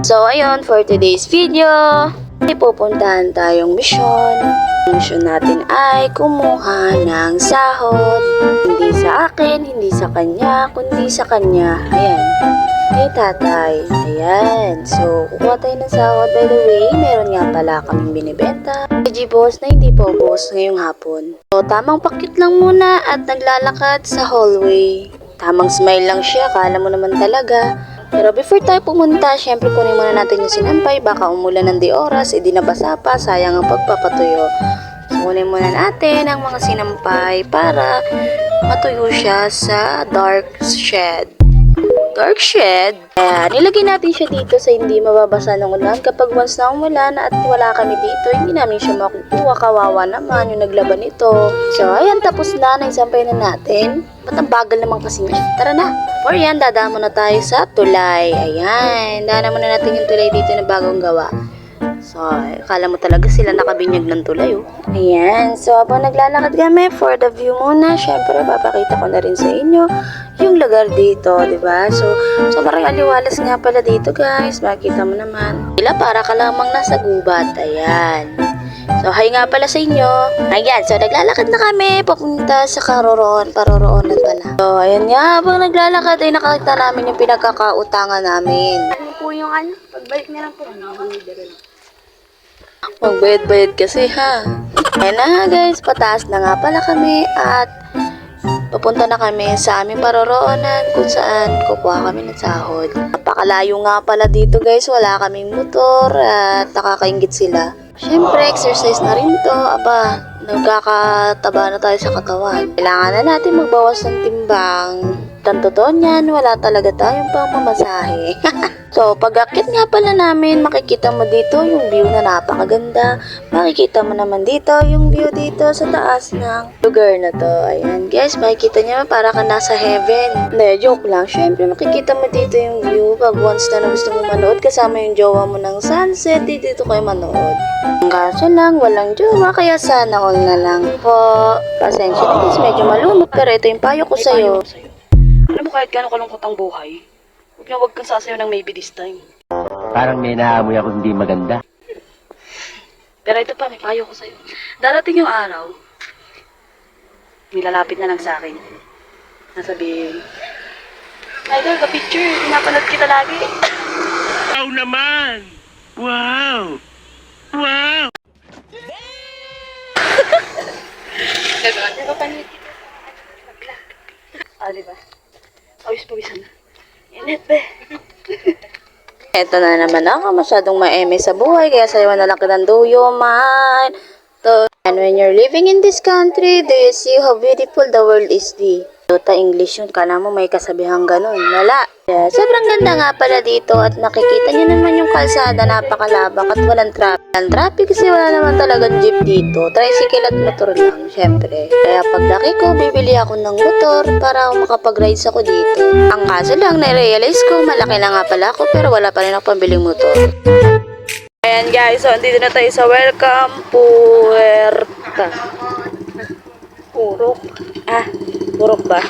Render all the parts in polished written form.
So, ayun, for today's video, may pupuntahan tayong misyon. Ang misyon natin ay kumuha ng sahod. Hindi sa akin, hindi sa kanya, kundi sa kanya. Ayan, kay tatay. Ayan, so, kukuha tayo ng sahod. By the way, meron nga pala kaming binibenta. Boss na hindi po boss ngayong hapon. So, tamang pakit lang muna at naglalakad sa hallway. Tamang smile lang siya, kala mo naman talaga. Pero before tayo pumunta, syempre kunin muna natin yung sinampay. Baka umulan ng di oras, edi nabasa pa, sayang ang pagpapatuyo. So, kunin muna natin ang mga sinampay para matuyo siya sa dark shed. Dark shed. Kaya nilagay natin siya dito sa hindi mababasa ng ulan. Kapag once na umulan at wala kami dito, hindi namin siya makukuha. Kawawa naman yung naglaban nito. So, ayan, tapos na. Naisampay na natin. Ba't ang bagal naman kasi niya? Tara na. For yan, dadaan muna tayo sa tulay. Ayan, daanan muna natin yung tulay dito na bagong gawa. So, akala mo talaga sila nakabinyag ng tulay, oh. Ayan, so habang naglalakad kami, for the view muna, syempre, papakita ko na rin sa inyo yung lugar dito, diba? So, sobrang aliwalas nga pala dito, guys. Makikita mo naman. Sila para ka lamang nasa gubat. Ayan. So, hi nga pala sa inyo. Ayan, so naglalakad na kami papunta sa paroroonan pala. So, ayan nga, habang naglalakad ay nakakita namin yung pinagkakautangan namin. Ano po yung pagbalik na lang po. Magbayad-bayad kasi ha. Ayan na nga guys, pataas na nga pala kami at papunta na kami sa aming paroroonan kung saan kukuha kami ng sahod. Napakalayo nga pala dito guys, wala kaming motor at nakakaingit sila. Siyempre, exercise na rin to. Aba, nagkakataba na tayo sa katawan. Kailangan na natin magbawas ng timbang. Ang totoo niyan, wala talaga tayong pamamasahe. So, pag-akit nga pala namin, makikita mo dito yung view na napakaganda. Makikita mo naman dito yung view dito sa taas ng lugar na to. Ayan, guys, makikita niyo para ka nasa heaven. Hindi, joke lang. Siyempre, makikita mo dito yung view pag once na gusto mo manood kasama yung jowa mo ng sunset, dito kayo manood. Ang kaso lang, walang jowa, kaya sana all na lang po. Pasensya na guys, medyo malumot, pero ito yung payo ko sa'yo. Alam mo kahit gano'ng kalungkot ang buhay, huwag kang sasayaw ng maybe this time. Parang may naamoy ako hindi maganda. Pero ito pa, may payo ko sa'yo. Darating yung araw, nilalapit na lang sa akin. Nasabihin, Idol, ka-picture, pinapanood kita lagi. Wow naman! Wow! Wow! Napapanood kita. Diba? Pawis-pawisan na. Init, be. Eto na naman ako, masyadong maeme sa buhay, kaya sayawan na lang kitang do you mind? And when you're living in this country, do you see how beautiful the world is thee? Dota English yun, kala mo may kasabihang ganun. Wala. Yeah, sobrang ganda nga pala dito at nakikita niyo naman yung kalsada, napakalabak at walang traffic. Ang traffic kasi wala naman talagang jeep dito. Tricycle at motor lang, syempre. Kaya paglaki ko, bibili ako ng motor para makapag-rides ako dito. Ang kaso lang, na-realize ko, malaki na nga pala ako pero wala pa rin ako pambiling motor. Ayan guys, so andito na tayo sa Welcome Puerta. Purok ba?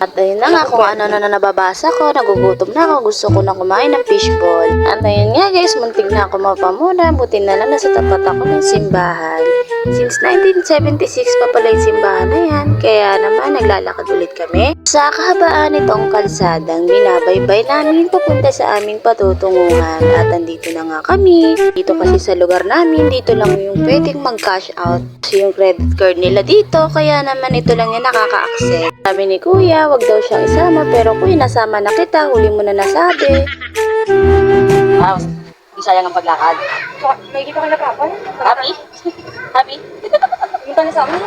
At ayun na nga, kung ano na nababasa ko, nagugutom na ako, gusto ko na kumain ng fishball. At ayun nga guys, muntik na ako mapamuna, buti na lang nasa tapat ako ng simbahan. Since 1976 pa pala yung simbahan na yan, kaya naman naglalakad ulit kami. Sa kahabaan nitong kalsadang binabaybay namin papunta sa aming patutunguhan. At andito na nga kami. Dito kasi sa lugar namin, dito lang yung pwedeng mag-cash out. So yung credit card nila dito, kaya naman ito lang yung nakaka-accept. Sabi ni kuya, wag daw siyang isama, pero kuya, nasama na kita, huli mo na nasabi. Wow, di sayang ang paglakad. May kita ko na papa. Happy? Happy? Punta na sa amin.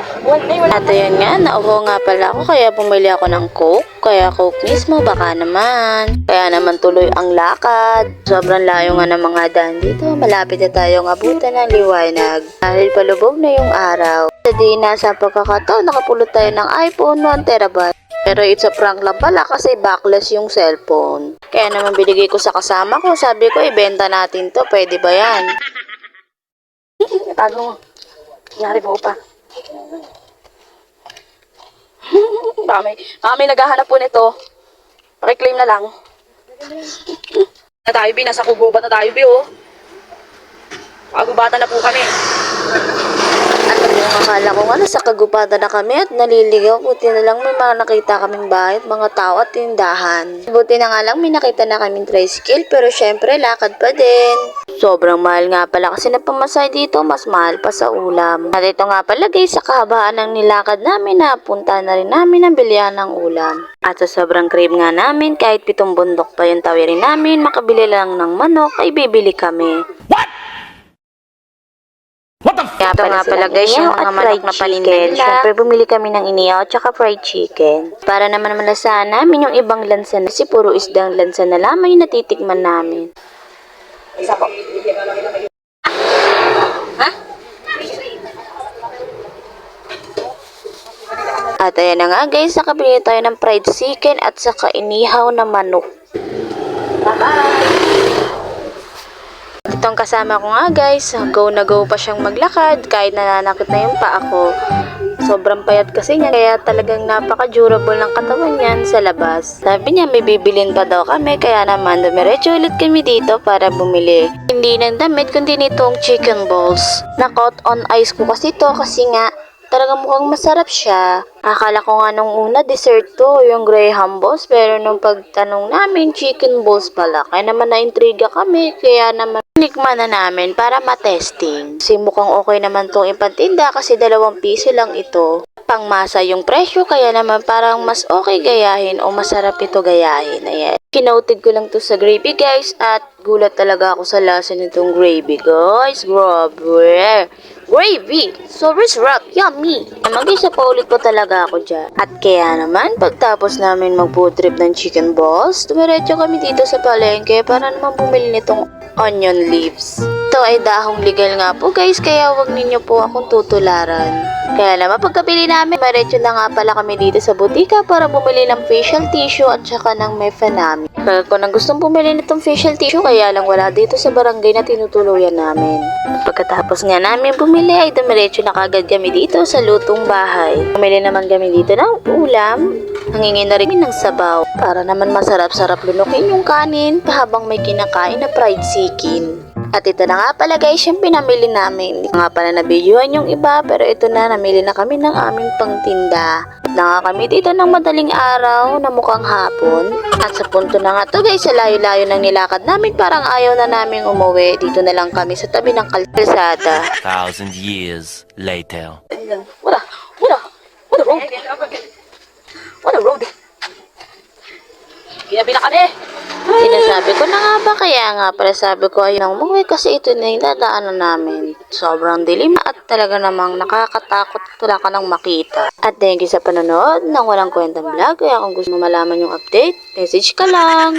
At ayun nga, nauho nga pala ako, kaya bumili ako ng Coke. Kaya Coke mismo, baka naman. Kaya naman tuloy ang lakad. Sobrang layo nga ng mga daan dito. Malapit na tayong abutan ng liwanag. Dahil palubog na yung araw. Sa di nasa pagkakataon, nakapulot tayo ng iPhone 1 terabyte. Pero it's a prank lang pala kasi backless yung cellphone. Kaya naman binigay ko sa kasama ko. Sabi ko, ibenta natin to. Pwede ba yan? Tago mo. Nangyari po pa. Baka may naghahanap po nito. Pakiklaim na lang. Na tayo, Bi. Nasa kugubat na tayo, Bi, oh. Kagubatan na po kami. At yung akala ko nga nasa kagubatan na kami at naliligaw. Buti na lang may mga nakita kaming bahay at mga tao at tindahan. Buti na nga lang may nakita na kaming tricycle pero syempre lakad pa din. Sobrang mahal nga pala kasi na pamasahe dito, mas mahal pa sa ulam. At ito nga pala guys, sa kahabaan ng nilakad namin, napunta na rin namin ang bilihan ng ulam. At sa sobrang crave nga namin, kahit 7 bundok pa yung tawirin namin, makabili lang ng manok ay bibili kami. Kaya nga pala guys, yung mga manok na paninda nila. Siyempre bumili kami ng inihaw at saka fried chicken. Para naman malasahan namin yung ibang lansa na si puro isdang lansa na lamang yung natitikman namin. Isa po. Ha? At ayan na nga guys, nakabili tayo ng fried chicken at saka inihaw na manok. Itong kasama ko nga guys, go na go pa siyang maglakad kahit nananakit na yung paa ko. Sobrang payat kasi niya kaya talagang napaka-durable ng katawan niyan sa labas. Sabi niya may bibilin pa daw kami kaya naman dumiretso ulit kami dito para bumili. Hindi ng damit kundi nitong chicken balls. Nakot on ice ko kasi to kasi nga talagang mukhang masarap siya. Akala ko nga nung una dessert to, yung graham balls, pero nung pagtanong namin, chicken balls pala. Kaya naman na-intriga kami, kaya naman nikman na namin para matesting. Kasi mukhang okay naman tong ipantinda kasi 2 piso lang ito. Pangmasa yung presyo, kaya naman parang mas okay gayahin o masarap ito gayahin. Ayan. Kinoted ko lang to sa gravy guys at gulat talaga ako sa lasa nitong gravy guys. Grabe! Gravy! Sobrang sarap! Yummy! Mag-isa pa ulit pa talaga ako dyan. At kaya naman, pagtapos namin mag-food trip ng chicken balls, dumiretso kami dito sa palengke para naman bumili nitong onion leaves. Ito ay dahong legal nga po guys, kaya wag ninyo po akong tutularan. Kaya naman pagkabili namin, diretso na nga pala kami dito sa butika para bumili ng facial tissue at saka ng mefenamic. Kaya ko nang gustong bumili nitong facial tissue, kaya lang wala dito sa barangay na tinutuluyan namin. Pagkatapos nga namin bumili ay dumiretso na kagad kami dito sa lutong bahay. Bumili naman kami dito ng ulam, nangingin na rin ng sabaw para naman masarap-sarap lunukin yung kanin habang may kinakain na fried chicken. At ito na nga pala guys yung pinamili namin. Hindi nga pala na-videoan yung iba pero ito na, namili na kami ng aming pangtinda. At na nga kami dito ng madaling araw na mukhang hapon. At sa punto na nga to guys, sa layo-layo ng nilakad namin parang ayaw na naming umuwi. Dito na lang kami sa tabi ng kalsada. 1,000 years later. What a road. What a road. Ginabi na kami. Sinasabi ko na nga ba, kaya nga pala sabi ko ayun ang umuwi kasi ito na yung dadaanan namin. Sobrang dilim at talaga namang nakakatakot at wala ka nang makita. At thank you sa panonood ng Walang Kwentang Vlog. Kaya kung gusto mo malaman yung update, message ka lang.